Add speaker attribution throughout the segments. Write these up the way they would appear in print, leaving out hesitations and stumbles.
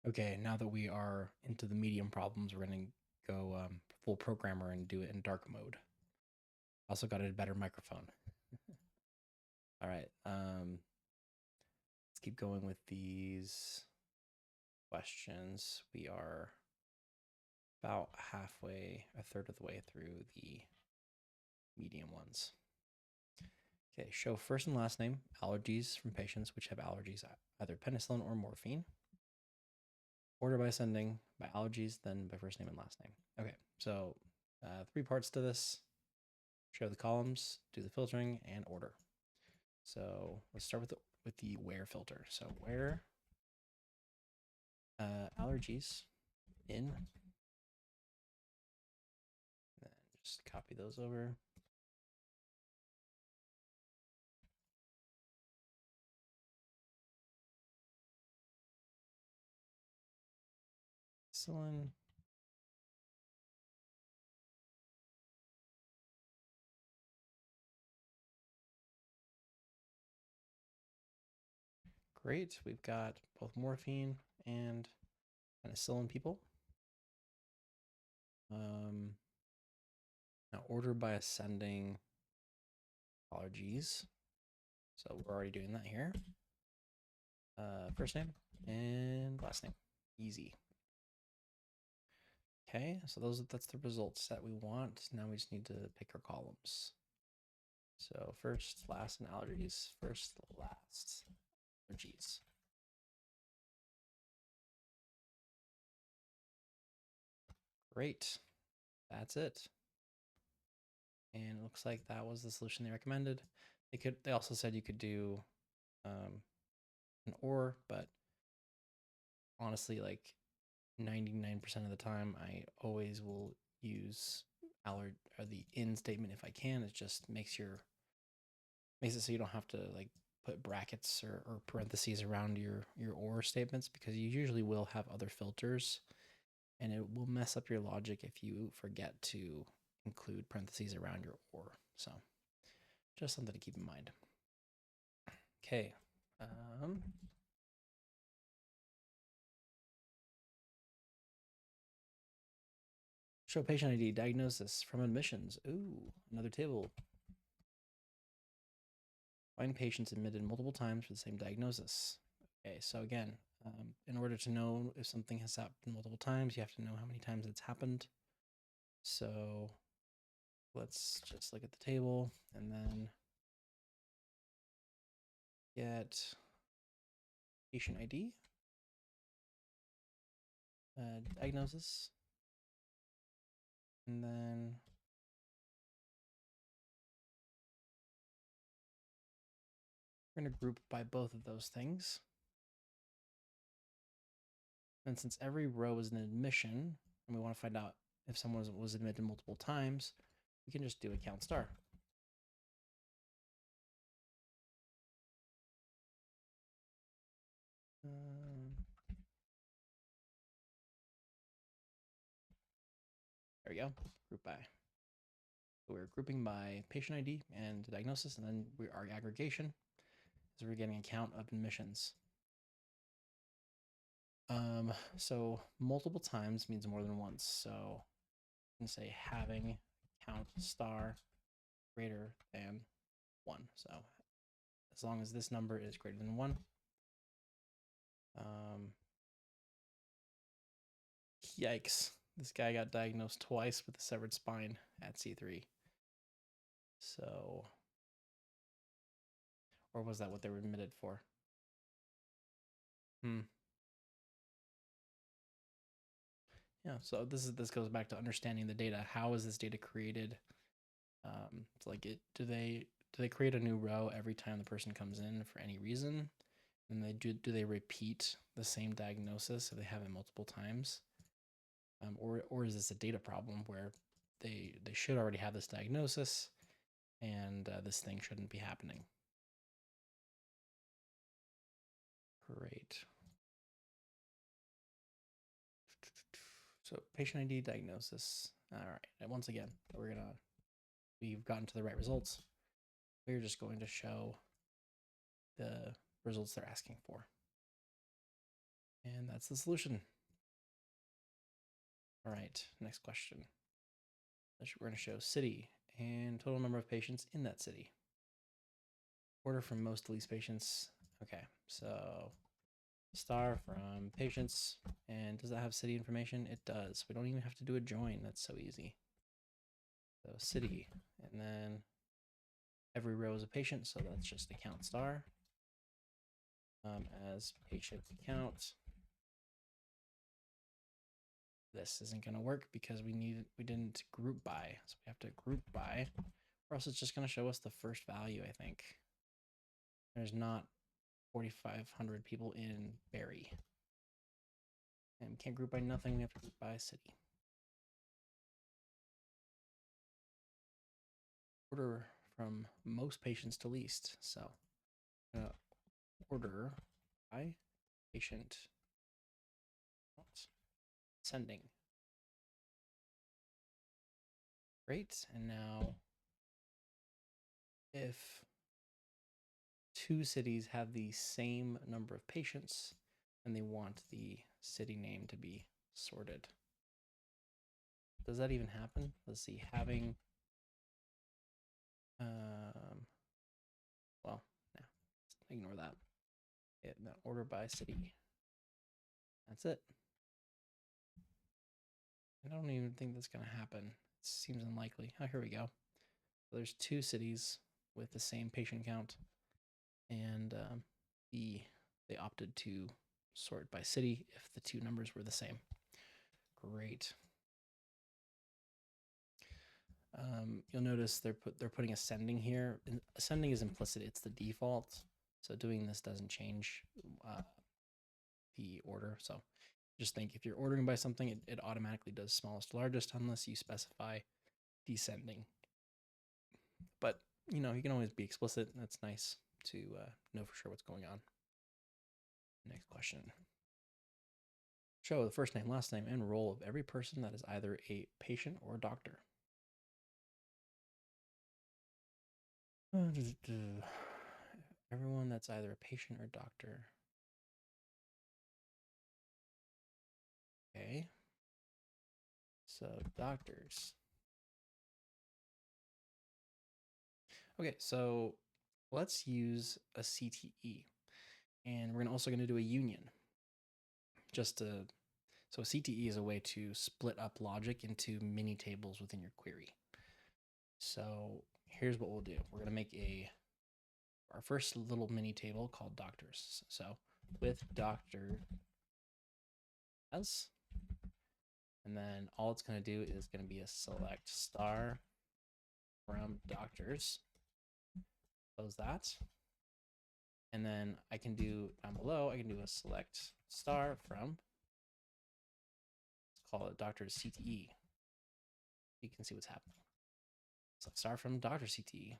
Speaker 1: Okay, now that we are into the medium problems, we're going to go full programmer and do it in dark mode. Also got a better microphone. All right, let's keep going with these questions. We are about halfway, a third of the way through the medium ones. Okay, show first and last name, allergies from patients which have allergies, either penicillin or morphine. Order by ascending, by allergies, then by first name and last name. Okay, so 3 parts to this. Show the columns, do the filtering, and order. So let's start with the where filter. So where allergies in, then just copy those over. Penicillin. Great. We've got both morphine and penicillin people. Now order by ascending allergies. So we're already doing that here. First name and last name. Easy. Okay, so that's the results that we want. Now we just need to pick our columns. So first, last, and allergies. First, last, allergies. Great. That's it. And it looks like that was the solution they recommended. They also said you could do an or, but honestly, like 99% of the time, I always will use or the in statement if I can. It just makes it so you don't have to like put brackets or parentheses around your or statements, because you usually will have other filters, and it will mess up your logic if you forget to include parentheses around your or. So just something to keep in mind. Okay. Show patient ID, diagnosis from admissions. Ooh, another table. Find patients admitted multiple times for the same diagnosis. Okay, so again, in order to know if something has happened multiple times, you have to know how many times it's happened. So let's just look at the table and then get patient ID, diagnosis, and then we're going to group by both of those things. And since every row is an admission, and we want to find out if someone was admitted multiple times, we can just do a count star. There we go, group by. So we're grouping by patient ID and diagnosis, and then our aggregation is we're getting a count of admissions. So multiple times means more than once. So you can say having count star greater than 1. So as long as this number is greater than 1. Yikes. This guy got diagnosed twice with a severed spine at C3. So, or was that what they were admitted for? Yeah, so this goes back to understanding the data. How is this data created? It's like do they create a new row every time the person comes in for any reason? And do they repeat the same diagnosis if they have it multiple times? Or is this a data problem where they should already have this diagnosis, and this thing shouldn't be happening? Great. So patient ID, diagnosis. All right. And once again, we've gotten to the right results. We're just going to show the results they're asking for. And that's that's the solution. All right, next question. We're going to show city and total number of patients in that city. Order from most to least patients. Okay, so star from patients. And does that have city information? It does. We don't even have to do a join. That's so easy. So city, and then every row is a patient, so that's just account star as patient account. This isn't going to work because we didn't group by, so we have to group by, or else it's just going to show us the first value. I think there's not 4,500 people in Barry, and we can't group by nothing. We have to group by city. Order from most patients to least. So order by patient sending. Great. And now if two cities have the same number of patients and they want the city name to be sorted, does that even happen? Let's see, having well, no, ignore that. No, order by city. That's it. I don't even think that's going to happen. It seems unlikely. Oh, here we go. So there's two cities with the same patient count, and they opted to sort by city if the two numbers were the same. Great. You'll notice they're putting ascending here. Ascending is implicit; it's the default. So doing this doesn't change the order. So just think if you're ordering by something, it automatically does smallest to largest unless you specify descending. But you can always be explicit. That's nice to know for sure what's going on. Next question. Show the first name, last name, and role of every person that is either a patient or a doctor. Everyone that's either a patient or doctor. Okay. So doctors. Okay, so let's use a CTE. And we're also going to do a union. So a CTE is a way to split up logic into mini tables within your query. So here's what we'll do. We're going to make our first little mini table called doctors. So with doctor as, and then all it's going to do is going to be a select star from doctors. Close that. And then I can do down below, I can do a select star from, let's call it doctor CTE. You can see what's happening. Select star from doctor CTE.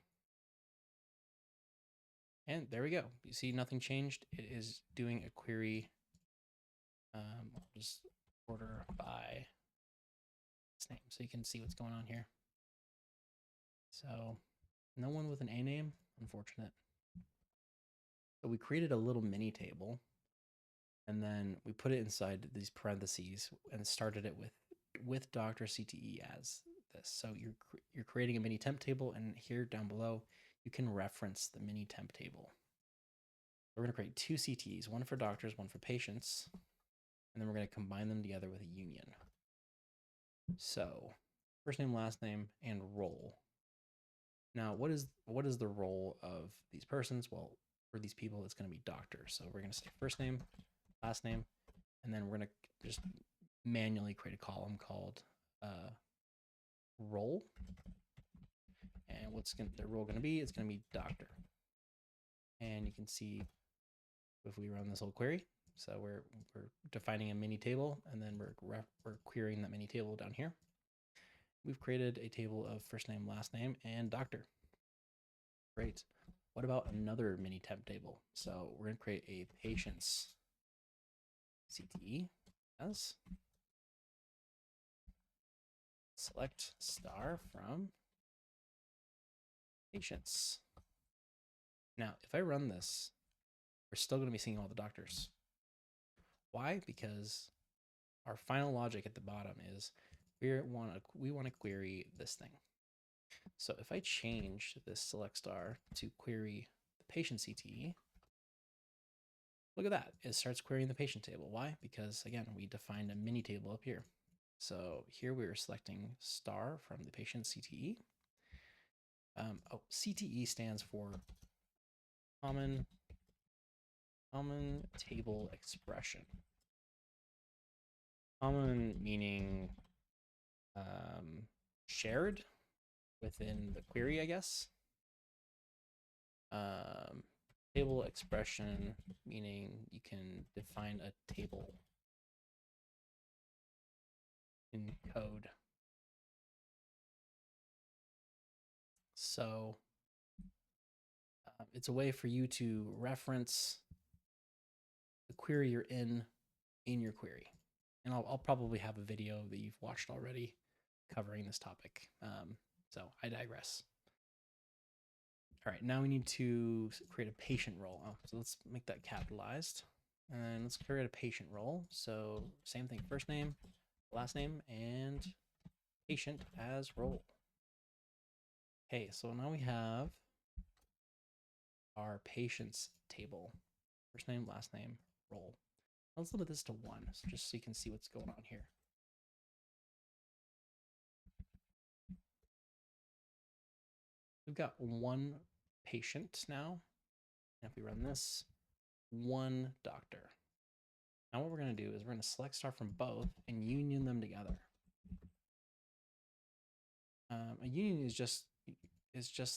Speaker 1: And there we go. You see nothing changed. It is doing a query. I'll just order by its name so you can see what's going on here. So no one with an A name, unfortunate. So we created a little mini table and then we put it inside these parentheses and started it with Dr. CTE as this. So you're creating a mini temp table, and here down below, you can reference the mini temp table. We're going to create two CTEs, one for doctors, one for patients, and then we're going to combine them together with a union. So first name, last name, and role. Now, what is the role of these persons? Well, for these people, it's going to be doctor. So we're going to say first name, last name, and then we're going to just manually create a column called role. And what's their role going to be? It's going to be doctor. And you can see if we run this whole query, so we're defining a mini table, and then we're querying that mini table down here. We've created a table of first name, last name, and doctor. Great. What about another mini temp table? So we're going to create a patients CTE as select star from patients. Now, if I run this, we're still going to be seeing all the doctors. Why? Because our final logic at the bottom is we want to query this thing. So if I change this select star to query the patient CTE, look at that. It starts querying the patient table. Why? Because again, we defined a mini table up here. So here we are selecting star from the patient CTE. CTE stands for common table expression. Common meaning shared within the query, I guess. Table expression meaning you can define a table in code. So it's a way for you to reference the query you're in your query. And I'll probably have a video that you've watched already covering this topic. So I digress. All right, now we need to create a patient role. So let's make that capitalized. And let's create a patient role. So same thing, first name, last name, and patient as role. Okay, so now we have our patients table. First name, last name, role. Let's limit this to 1, just so you can see what's going on here. We've got 1 patient now. And if we run this, 1 doctor. Now what we're going to do is we're going to select star from both and union them together. A union is just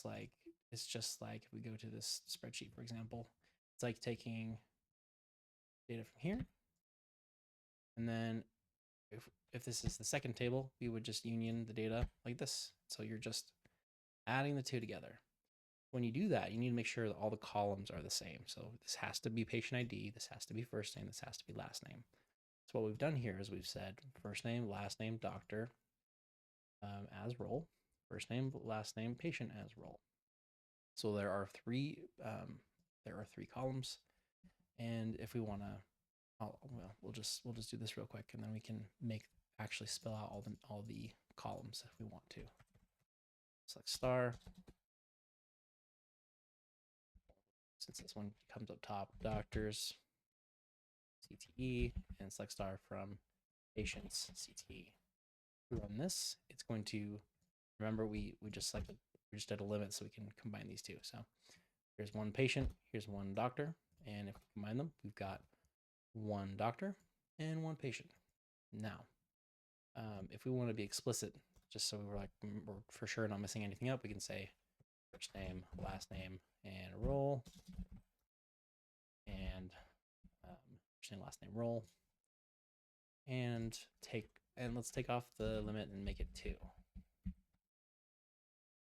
Speaker 1: like if we go to this spreadsheet, for example, it's like taking data from here, and then if this is the second table, we would just union the data like this. So you're just adding the 2 together. When you do that, you need to make sure that all the columns are the same. So this has to be patient ID, this has to be first name, this has to be last name. So what we've done here is we've said first name, last name, doctor as role, first name, last name, patient as role. So there are 3 columns, and if we want to, well, we'll just do this real quick, and then we can actually spell out all the columns if we want to. Select star. Since this one comes up top, doctors, CTE, and select star from patients, CTE. We run this, it's going to, remember we just did a limit so we can combine these 2. So here's 1 patient, here's 1 doctor, and if we combine them, we've got 1 doctor and 1 patient. Now, if we want to be explicit, just so we're for sure not missing anything up, we can say first name, last name, and role, and first name, last name, role, and let's take off the limit and make it 2.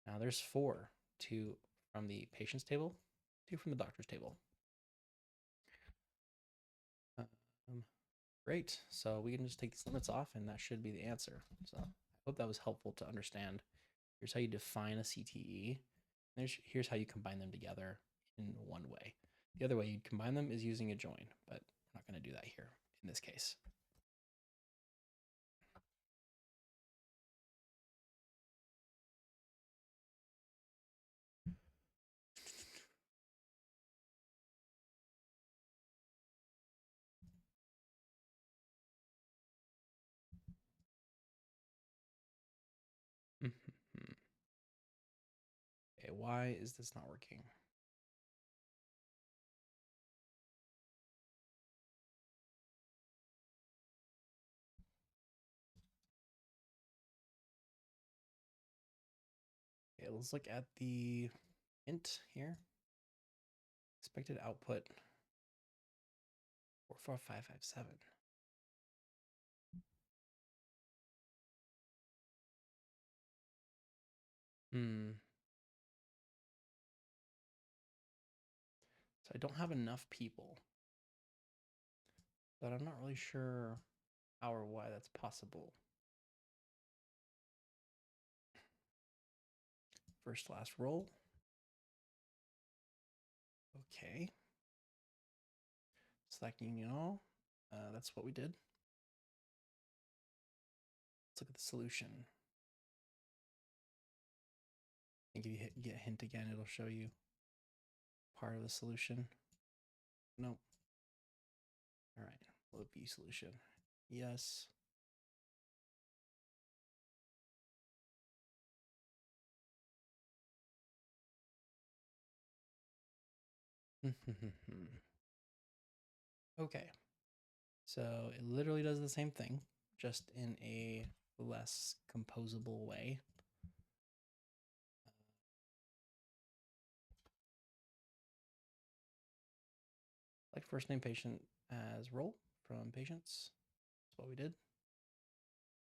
Speaker 1: Now there's 4, 2 from the patient's table, 2 from the doctor's table. Great, so we can just take these limits off and that should be the answer. So I hope that was helpful to understand. Here's how you define a CTE. Here's how you combine them together in one way. The other way you'd combine them is using a join, but we're not going to do that here in this case. Okay, why is this not working? Okay, let's look at the int here. Expected output 44557. So I don't have enough people, but I'm not really sure how or why that's possible. First, last roll. Okay. Select union all. That's what we did. Let's look at the solution. I think if you get a hint again, it'll show you part of the solution. Nope. All right, load view solution. Yes. Okay. So it literally does the same thing, just in a less composable way. Like first name patient as role from patients. That's what we did.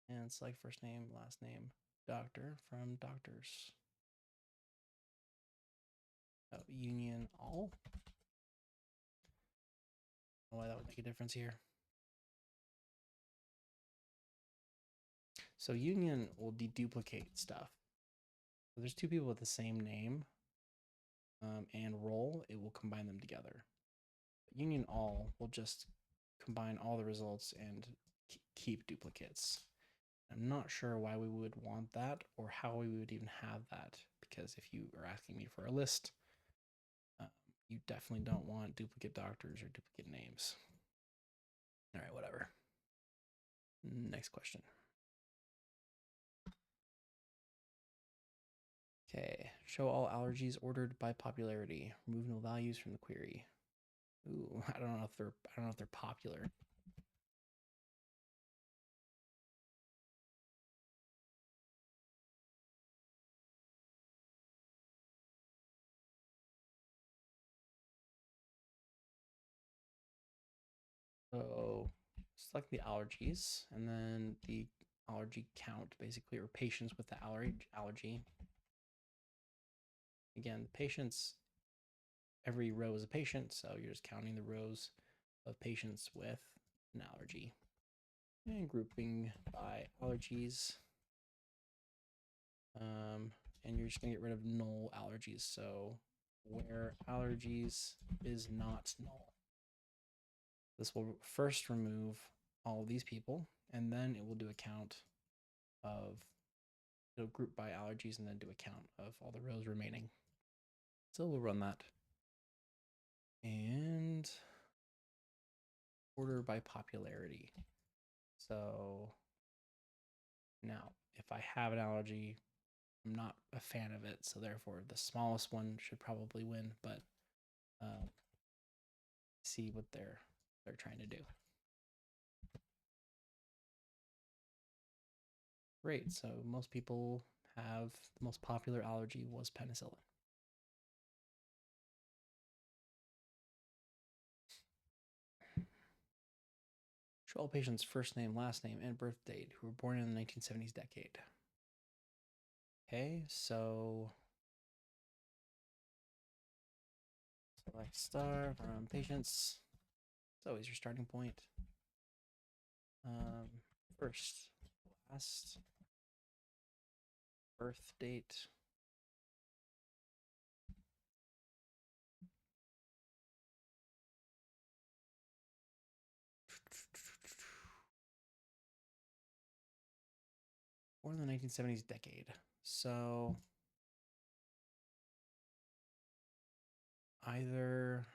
Speaker 1: And select first name, last name, doctor from doctors. Oh, union all. I don't know why that would make a difference here. So union will deduplicate stuff. So there's two people with the same name and role, it will combine them together. Union all will just combine all the results and keep duplicates. I'm not sure why we would want that or how we would even have that, because if you are asking me for a list, you definitely don't want duplicate doctors or duplicate names. All right, whatever. Next question. Okay, show all allergies ordered by popularity. Remove null values from the query. Ooh, I don't know if they're popular. So select the allergies and then the allergy count, basically, or patients with the allergy. Again, patients, every row is a patient, so you're just counting the rows of patients with an allergy. And grouping by allergies. And you're just gonna get rid of null allergies. So where allergies is not null. This will first remove all of these people, and then it will do a count of, it'll group by allergies and then do a count of all the rows remaining. So we'll run that. And order by popularity. So now if I have an allergy, I'm not a fan of it, so therefore the smallest one should probably win, but see what they're trying to do. Great, so most people have, the most popular allergy was penicillin. Show all patients' first name, last name, and birth date who were born in the 1970s decade. Okay, so select star from patients. It's always your starting point. First, last, birth date. Born in the 1970s decade. So either,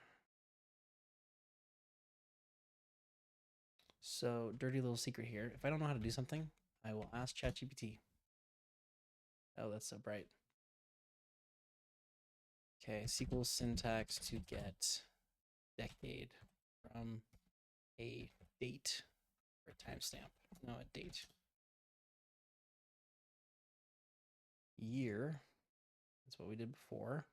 Speaker 1: so dirty little secret here. If I don't know how to do something, I will ask ChatGPT. Oh, that's so bright. Okay, SQL syntax to get decade from a date or a timestamp. No, a date. Year. That's what we did before.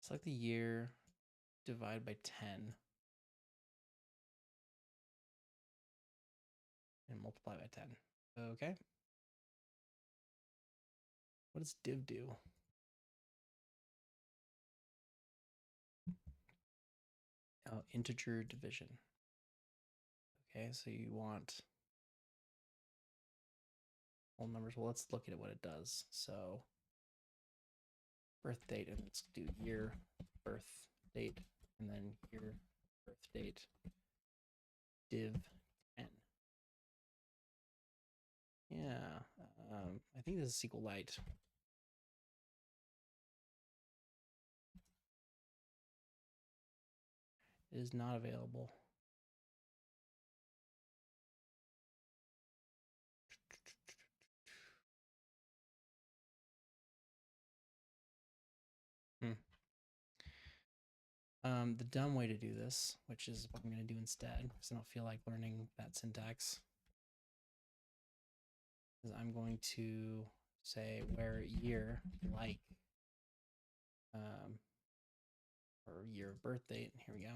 Speaker 1: Select the year, divide by 10, and multiply by 10. Okay. What does div do? Oh, integer division. Okay, so you want whole numbers. Well, let's look at what it does. So birth date, and let's do year, birth date, and then year, birth date, div 10. Yeah, I think this is SQLite. It is not available. The dumb way to do this, which is what I'm going to do instead, because I don't feel like learning that syntax, is I'm going to say where year, like, or year of birth date. Here we go.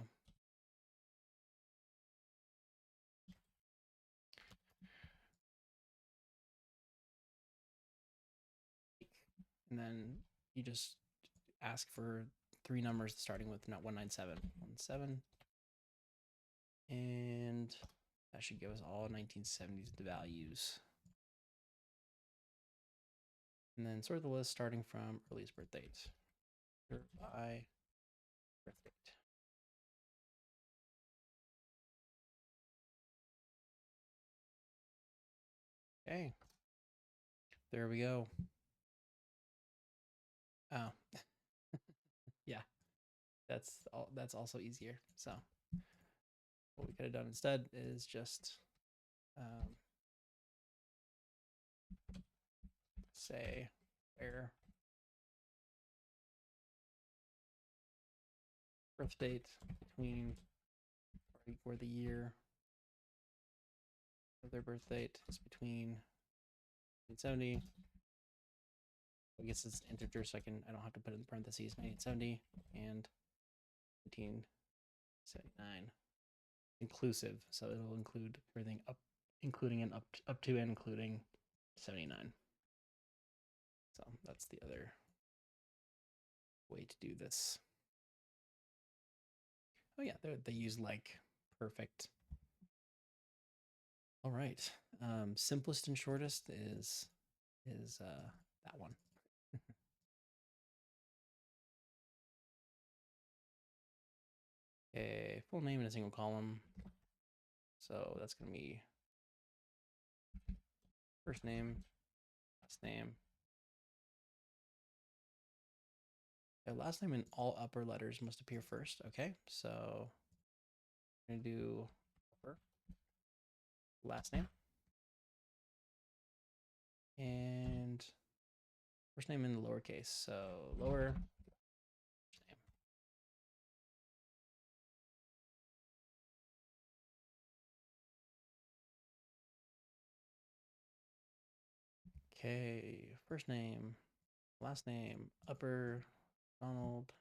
Speaker 1: And then you just ask for 3 numbers starting with not 197. 17. And that should give us all 1970s values. And then sort the list starting from earliest birth date. By birth date. Okay. There we go. Oh. Yeah. That's also easier. So what we could have done instead is just say where birth date between, or the year of their birth date is between 1970. I guess it's integer, so I don't have to put it in parentheses. 1970 and 1979 inclusive, so it'll include everything up, including and up to and including 79. So that's the other way to do this. Oh yeah, they use like perfect. All right, simplest and shortest is that one. Okay, full name in a single column. So that's gonna be first name, last name. The last name in all upper letters must appear first. Okay, so I'm gonna do upper, last name, and first name in the lowercase. So lower, first name. Okay, first name, last name, upper, Donald.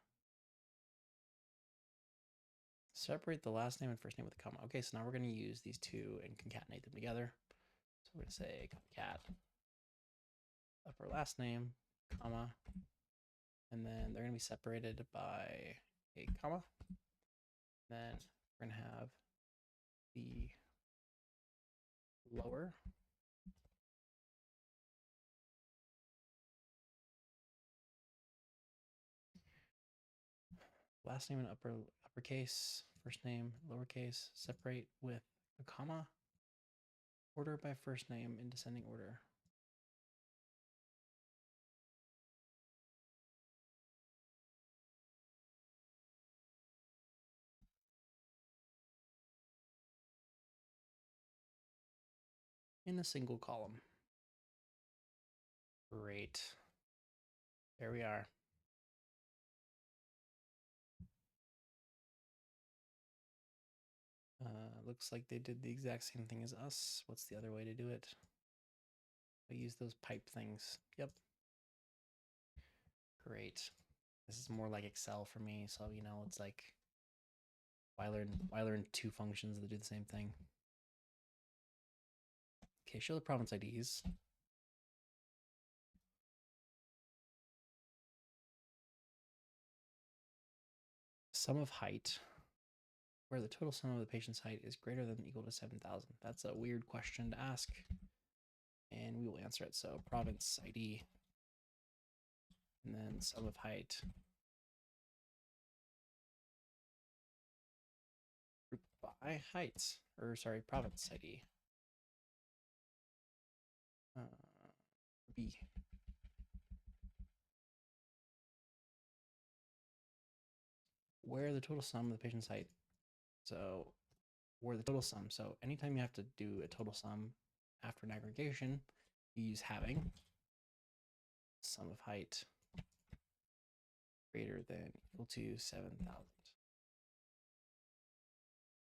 Speaker 1: Separate the last name and first name with a comma. Okay, so now we're going to use these two and concatenate them together. So we're going to say concat upper last name, comma, and then they're going to be separated by a comma. Then we're going to have the lower last name in uppercase, first name lowercase, separate with a comma, order by first name in descending order. In a single column. Great. There we are. Looks like they did the exact same thing as us. What's the other way to do it? I use those pipe things. Yep. Great. This is more like Excel for me, so you know it's like why learn 2 functions that do the same thing. Okay, show the province IDs. Sum of height, where the total sum of the patient's height is greater than or equal to 7,000. That's a weird question to ask, and we will answer it. So province ID, and then sum of height. Group by height, or sorry, province ID. B. Where the total sum of the patient's height. So where the total sum. So anytime you have to do a total sum after an aggregation, you use having sum of height greater than equal to 7,000.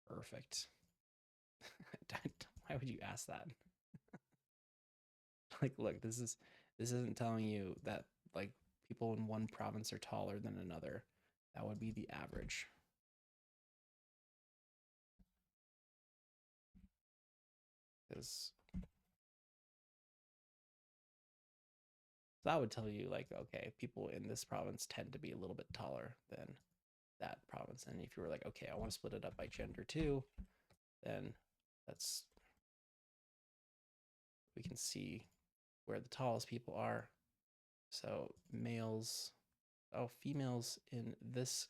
Speaker 1: Perfect. Why would you ask that? Like, look, this isn't telling you that like people in one province are taller than another. That would be the average. Because that would tell you like, okay, people in this province tend to be a little bit taller than that province. And if you were like, okay, I want to split it up by gender too, then we can see where the tallest people are. So females in this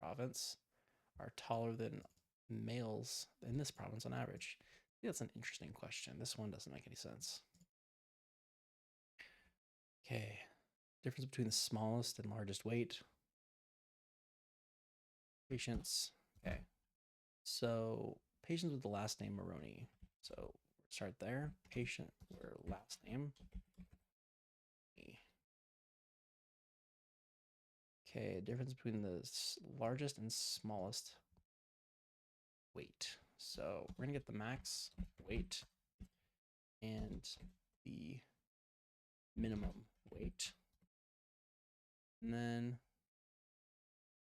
Speaker 1: province are taller than males in this province on average. That's an interesting question. This one doesn't make any sense. Okay, difference between the smallest and largest weight. Patients. Okay, so patients with the last name Maroney. So start there. Patient where last name. Okay, difference between the largest and smallest weight. So we're gonna get the max weight and the minimum weight. And then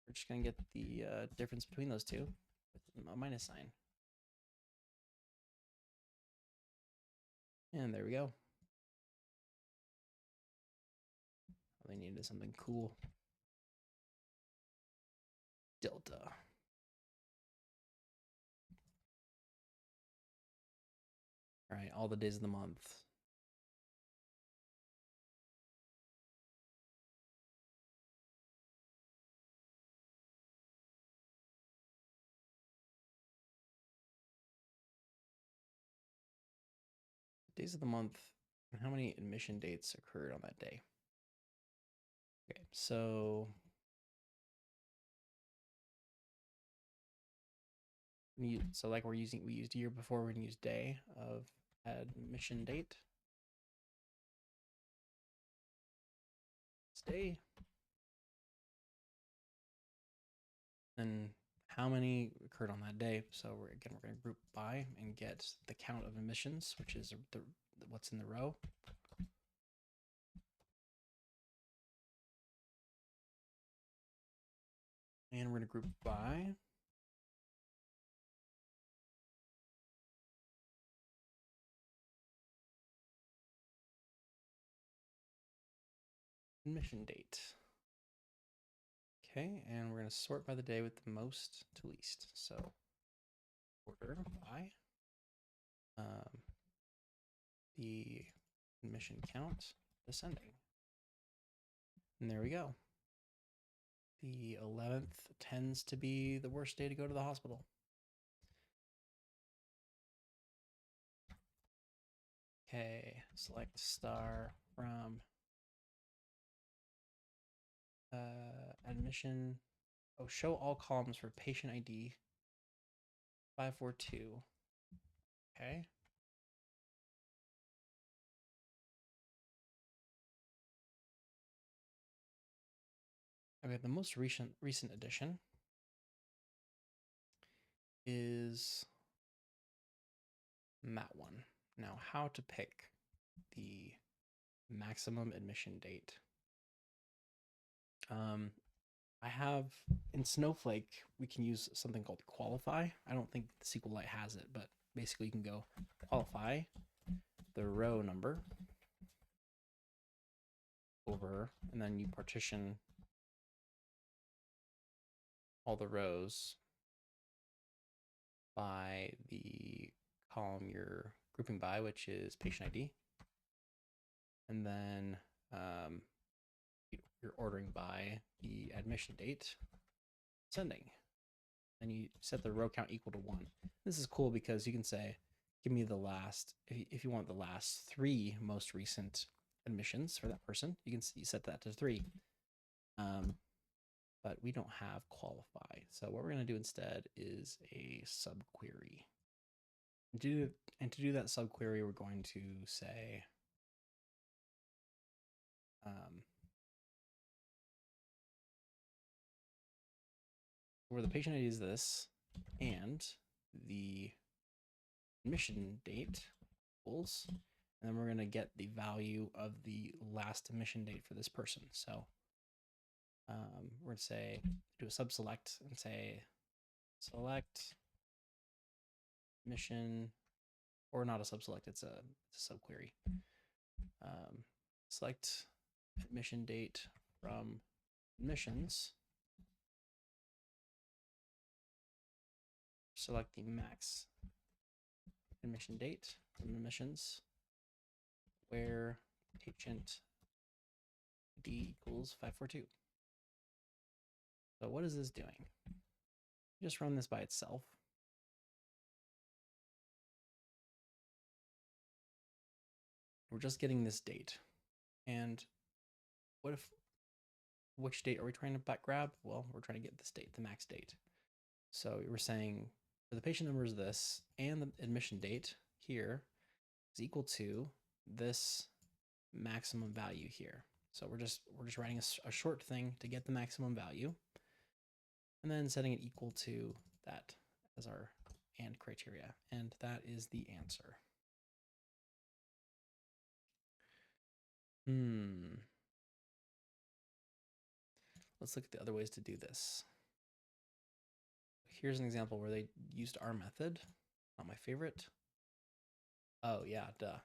Speaker 1: we're just gonna get the difference between those two with a minus sign. And there we go. All they needed is something cool. Delta. All right, all the days of the month. Days of the month and how many admission dates occurred on that day. Okay, so like we used year before, we're gonna use day of admission date. It's day. And how many occurred on that day. So we're going to group by and get the count of admissions, which is what's in the row. And we're going to group by admission date. Okay, and we're going to sort by the day with the most to least. So order by the admission count descending. And there we go. The 11th tends to be the worst day to go to the hospital. Okay, select star from admission. Oh, show all columns for patient ID 542. Okay. Okay, the most recent addition is that one. Now, how to pick the maximum admission date. I have in Snowflake, we can use something called qualify. I don't think SQLite has it, but basically you can go qualify the row number over, and then you partition all the rows by the column you're grouping by, which is patient ID. And then you're ordering by the admission date, sending. And you set the row count equal to 1. This is cool because you can say, give me the last, if you want the last 3 most recent admissions for that person, you can set that to 3. But we don't have qualify. So what we're going to do instead is a subquery. And to do that subquery, we're going to say, where the patient ID is this, and the admission date equals, and then we're going to get the value of the last admission date for this person. So we're going to say, do a subselect and say, select admission, or not a subselect, it's a subquery. Select admission date from admissions. Select the max admission date from admissions, where patient ID equals 542. So what is this doing? Just run this by itself. We're just getting this date. And which date are we trying to grab? Well, we're trying to get this date, the max date. So we're saying for the patient number is this, and the admission date here is equal to this maximum value here. So we're just writing a short thing to get the maximum value, and then setting it equal to that as our AND criteria. And that is the answer. Let's look at the other ways to do this. Here's an example where they used our method. Not my favorite. Oh yeah, duh.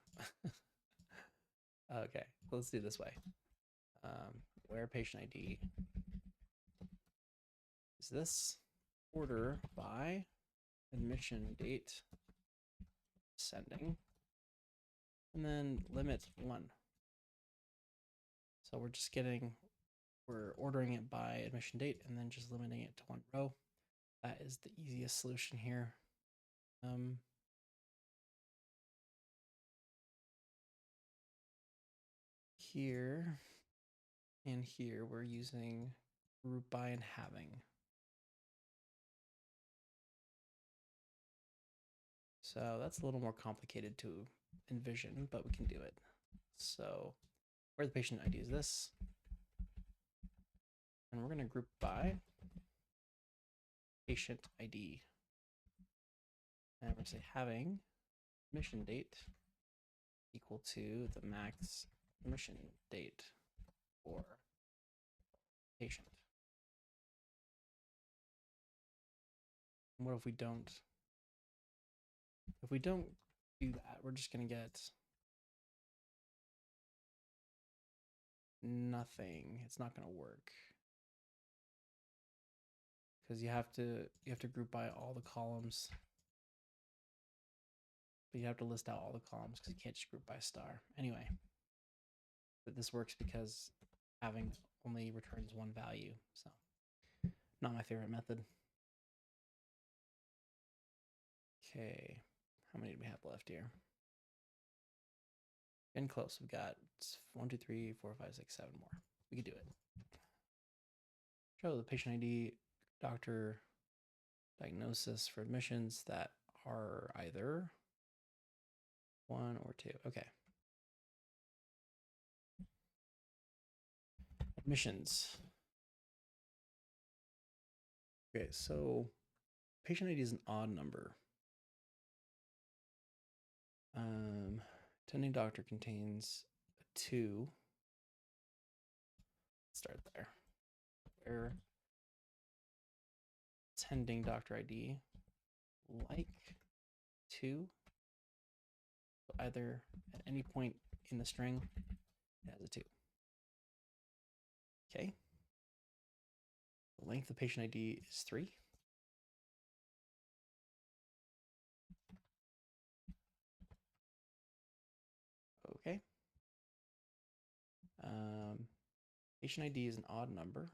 Speaker 1: Okay, let's do it this way. Where patient ID is this, order by admission date sending, and then limit 1. So we're ordering it by admission date and then just limiting it to 1 row. That is the easiest solution here. Here and here, we're using group by and having. So that's a little more complicated to envision, but we can do it. So where the patient ID is this, and we're going to group by patient ID. And we're going to say having admission date equal to the max admission date for patient. And what if we don't? If we don't do that, we're just going to get nothing. It's not going to work because you have to group by all the columns, but you have to list out all the columns because you can't just group by star. Anyway, but this works because having only returns 1 value. So not my favorite method. Okay, how many do we have left here? Getting close. We've got 1, 2, 3, 4, 5, 6, 7 more. We can do it. Show the patient ID, doctor, diagnosis for admissions that are either 1 or 2. Okay. Admissions. Okay, so patient ID is an odd number. Attending doctor contains a 2. Let's start there. Where attending doctor ID like 2. So either at any point in the string, it has a 2. Okay. The length of patient ID is 3. Okay. Patient ID is an odd number.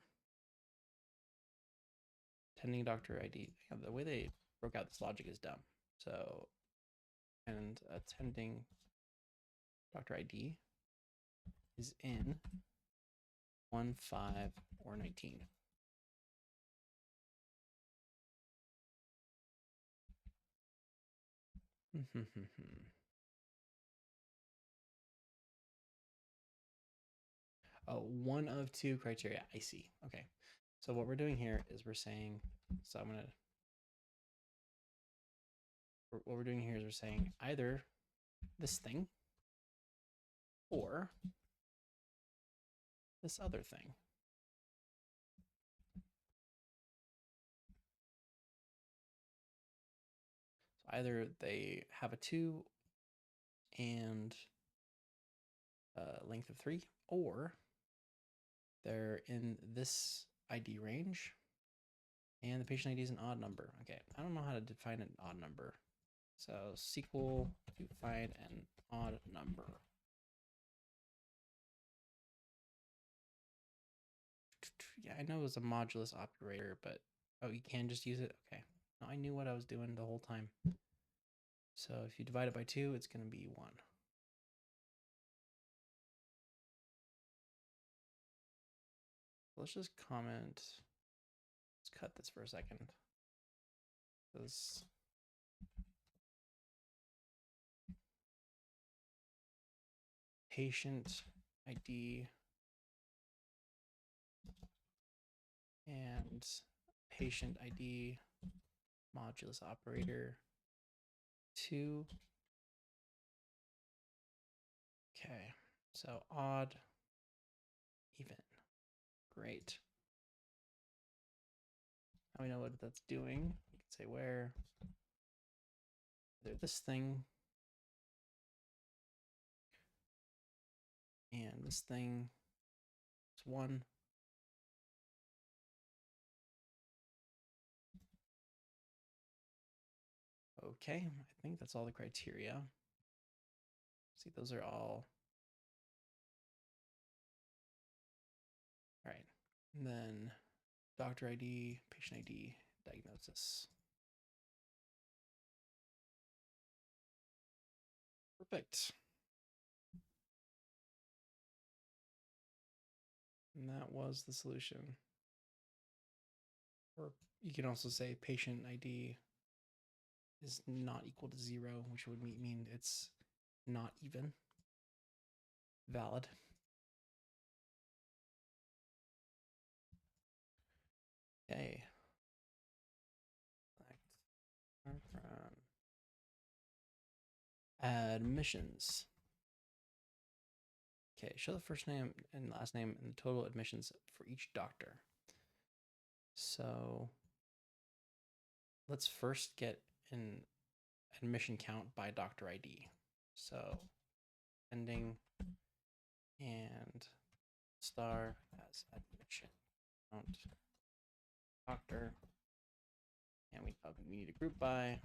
Speaker 1: Attending doctor ID. Yeah, the way they broke out this logic is dumb. So, and attending doctor ID is in 1, 5, or 19. Oh, one of two criteria. I see. Okay. So what we're doing here is we're saying, so I'm going to, what we're doing here is we're saying either this thing or this other thing. So either they have a 2 and length of 3, or they're in this ID range and the patient ID is an odd number. Okay, I don't know how to define an odd number. So SQL to find an odd number. Yeah, I know it's a modulus operator, but oh, you can just use it? Okay. No, I knew what I was doing the whole time. So if you divide it by 2, it's going to be 1. Let's just comment. Let's cut this for a second. Because patient ID and patient ID modulus operator 2. Okay, so odd, even. Great. Now we know what that's doing. You can say where either this thing and this thing is 1. Okay, I think that's all the criteria. See, those are all right. And then doctor ID, patient ID, diagnosis. Perfect. And that was the solution. Or you can also say patient ID is not equal to 0, which would mean it's not even. Valid. Okay. Admissions. Okay, show the first name and last name and the total admissions for each doctor. So let's first get an admission count by doctor ID. So ending and star as admission count doctor. And we need a group by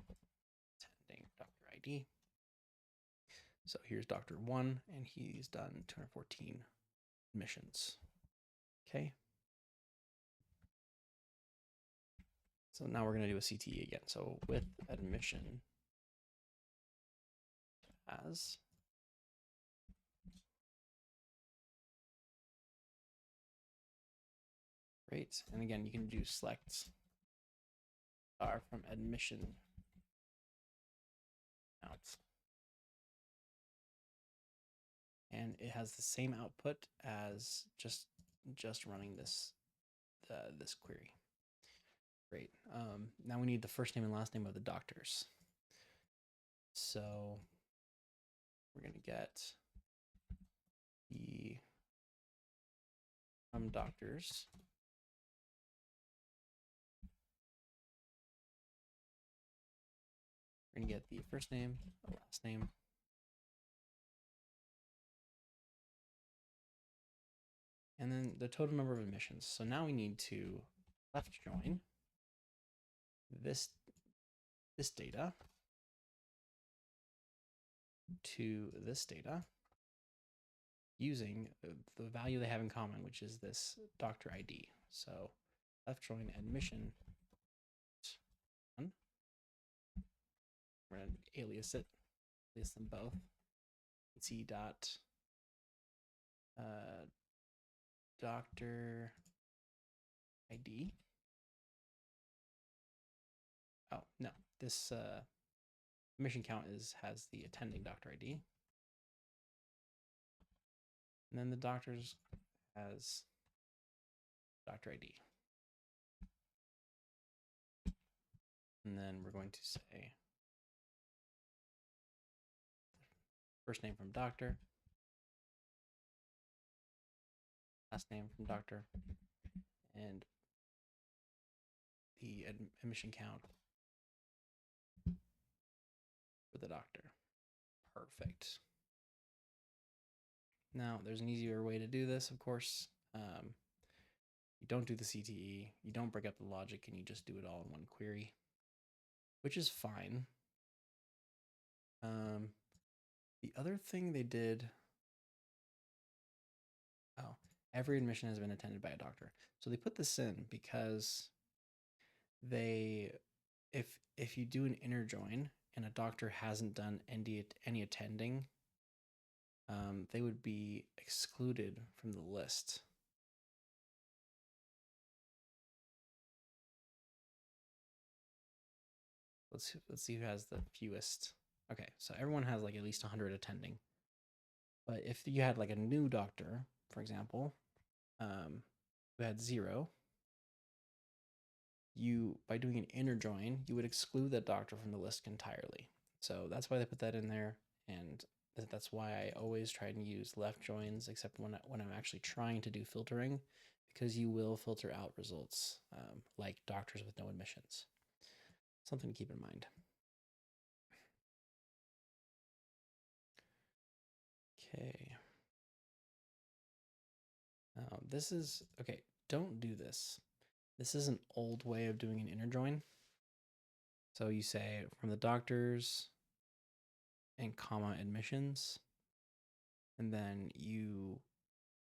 Speaker 1: attending doctor ID. So here's Dr. 1, and he's done 214 admissions. Okay. So now we're going to do a CTE again. So with admission as great. And again, you can do select star from admission out. And it has the same output as just running this this query. Great. Now we need the first name and last name of the doctors. So we're going to get the doctors. We're going to get the first name, the last name, and then the total number of admissions. So now we need to left join this data to this data using the value they have in common, which is this doctor ID. So left join admission. We're going to alias them both. C dot doctor ID. Oh no, this admission count has the attending doctor ID, and then the doctor's has doctor ID, and then we're going to say first name from doctor, last name from doctor, and the admission count for the doctor. Perfect. Now, there's an easier way to do this, of course. You don't do the CTE, you don't break up the logic, and you just do it all in one query, which is fine. The other thing they did, every admission has been attended by a doctor. So they put this in because if you do an inner join and a doctor hasn't done any attending, they would be excluded from the list. Let's see who has the fewest. Okay, so everyone has like at least 100 attending. But if you had like a new doctor, for example, who had 0, by doing an inner join, you would exclude that doctor from the list entirely. So that's why they put that in there, and that's why I always try and use left joins, except when I'm actually trying to do filtering, because you will filter out results like doctors with no admissions. Something to keep in mind. Okay. This is, okay, don't do this. This is an old way of doing an inner join. So you say from the doctors and comma admissions, and then you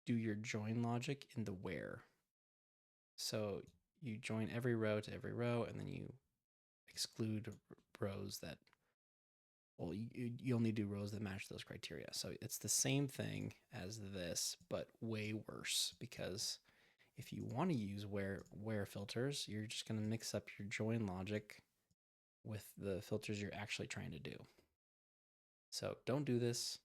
Speaker 1: do your join logic in the where. So you join every row to every row, and then you exclude rows that, well, you only do rows that match those criteria. So it's the same thing as this, but way worse, because if you want to use where filters, you're just going to mix up your join logic with the filters you're actually trying to do. So don't do this.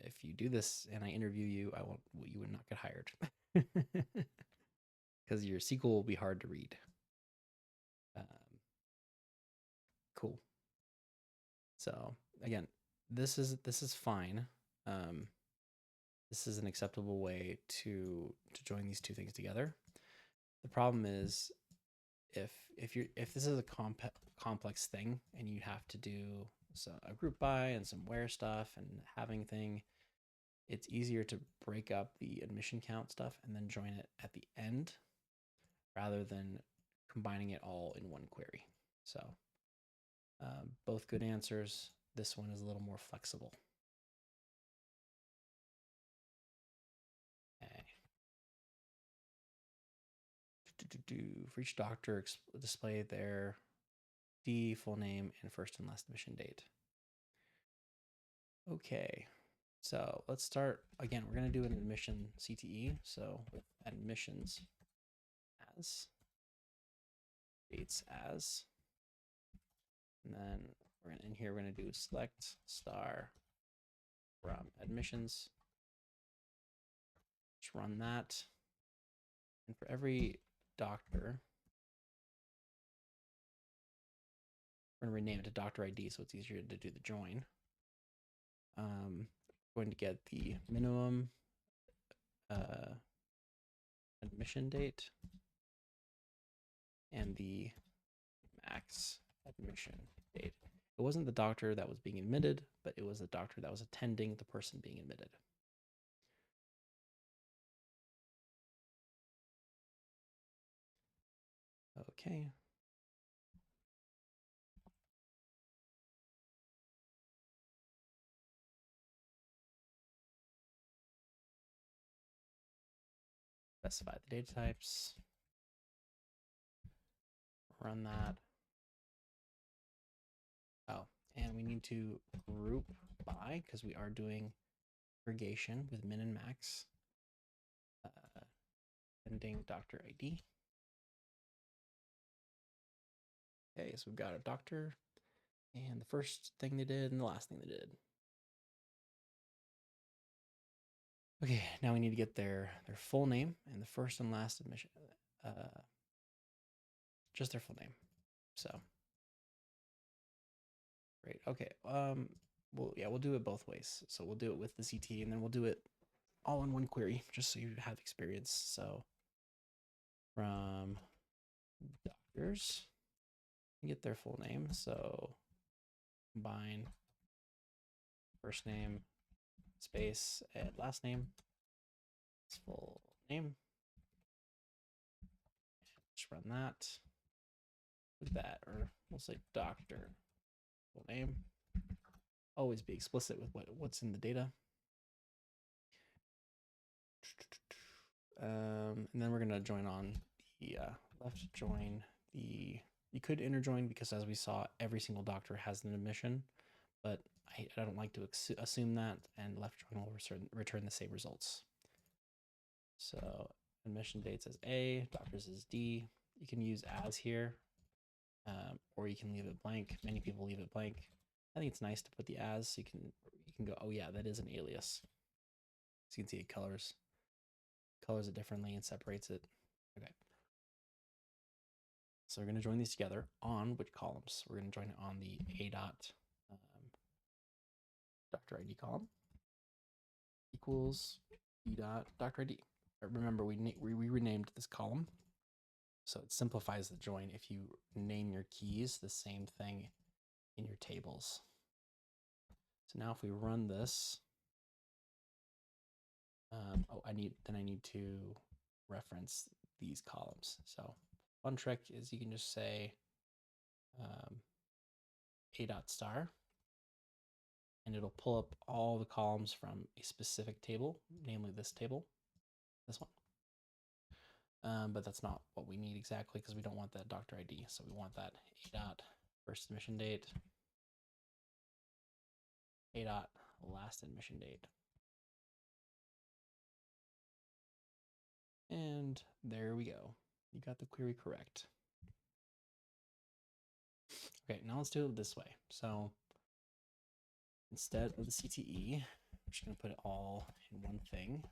Speaker 1: If you do this and I interview you, you would not get hired because your SQL will be hard to read. Cool. So again, this is fine. This is an acceptable way to join these two things together. The problem is if this is a complex thing and you have to do a group by and some where stuff and having thing, it's easier to break up the admission count stuff and then join it at the end rather than combining it all in one query. So both good answers. This one is a little more flexible. Okay. For each doctor, display their D, full name, and first and last admission date. Okay, so let's start again. We're going to do an admission CTE. So with admissions as, dates as, and then in here we're going to do select star from admissions. Just run that, and for every doctor, we're going to rename it to doctor ID so it's easier to do the join. Going to get the minimum admission date and the max admission date. It wasn't the doctor that was being admitted, but it was the doctor that was attending the person being admitted. Okay. Specify the data types. Run that. Oh, and we need to group by, because we are doing aggregation with min and max. Pending doctor ID. Okay, so we've got a doctor and the first thing they did and the last thing they did. Okay, now we need to get their full name and the first and last admission. Just their full name. So great. Okay. We'll do it both ways. So we'll do it with the CT and then we'll do it all in one query, just so you have experience. So from doctors, get their full name. So combine first name, space, and last name. It's full name. Just run that. With that, or we'll say doctor full name. Always be explicit with what's in the data. And then we're gonna join on the left join the. You could interjoin because, as we saw, every single doctor has an admission, but I don't like to assume that, and left join will return the same results. So admission dates as A, doctors as D. You can use as here, or you can leave it blank. Many people leave it blank. I think it's nice to put the as, so you can go, oh yeah, that is an alias. So you can see it colors it differently and separates it. Okay. So we're going to join these together on which columns? We're going to join it on the A dot doctor ID column equals B dot doctor ID. Remember, we renamed this column, so it simplifies the join if you name your keys the same thing in your tables. So now if we run this, I need to reference these columns. So one trick is you can just say A dot star, and it'll pull up all the columns from a specific table, namely this table, this one. But that's not what we need exactly, because we don't want that doctor ID. So we want that A dot first admission date, A dot last admission date. And there we go. You got the query correct. Okay, now let's do it this way. So instead of the CTE, I'm just going to put it all in one thing.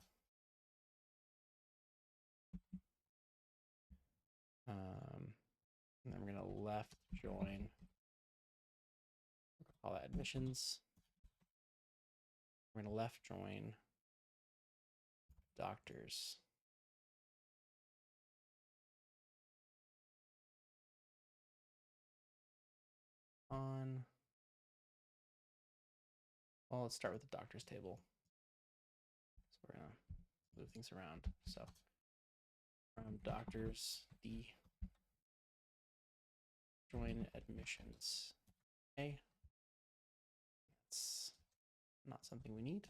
Speaker 1: And then we're going to left join, call that admissions. We're going to left join doctors. On, well, let's start with the doctors table. So we're going to move things around. So from doctors, D, join admissions. A. That's not something we need.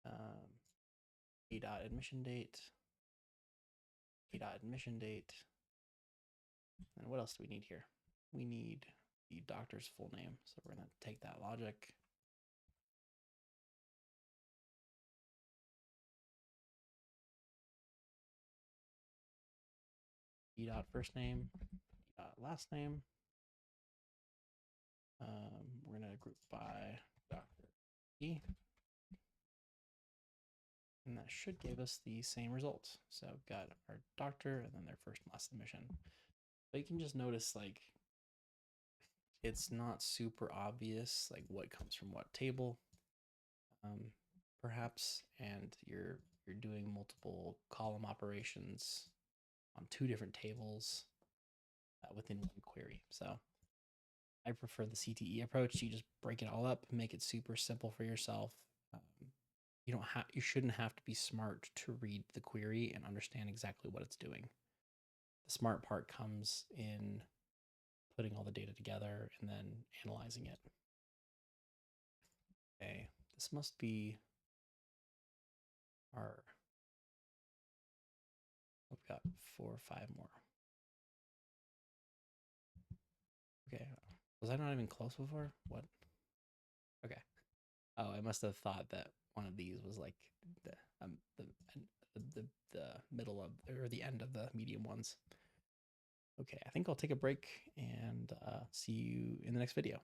Speaker 1: A dot admission date. A dot admission date. And what else do we need here? We need the doctor's full name. So we're going to take that logic. E dot first name, E dot last name. We're going to group by Dr. E. And that should give us the same results. So we've got our doctor and then their first and last admission. But you can just notice, like, it's not super obvious, like, what comes from what table, perhaps, and you're doing multiple column operations on two different tables within one query. So I prefer the CTE approach. You just break it all up, make it super simple for yourself. You shouldn't have to be smart to read the query and understand exactly what it's doing. The smart part comes in putting all the data together and then analyzing it. Okay, this must be our we've got 4 or 5 more. Okay, was I not even close before? What? Okay. Oh, I must have thought that one of these was like the the middle of or the end of the medium ones. Okay, I think I'll take a break and see you in the next video.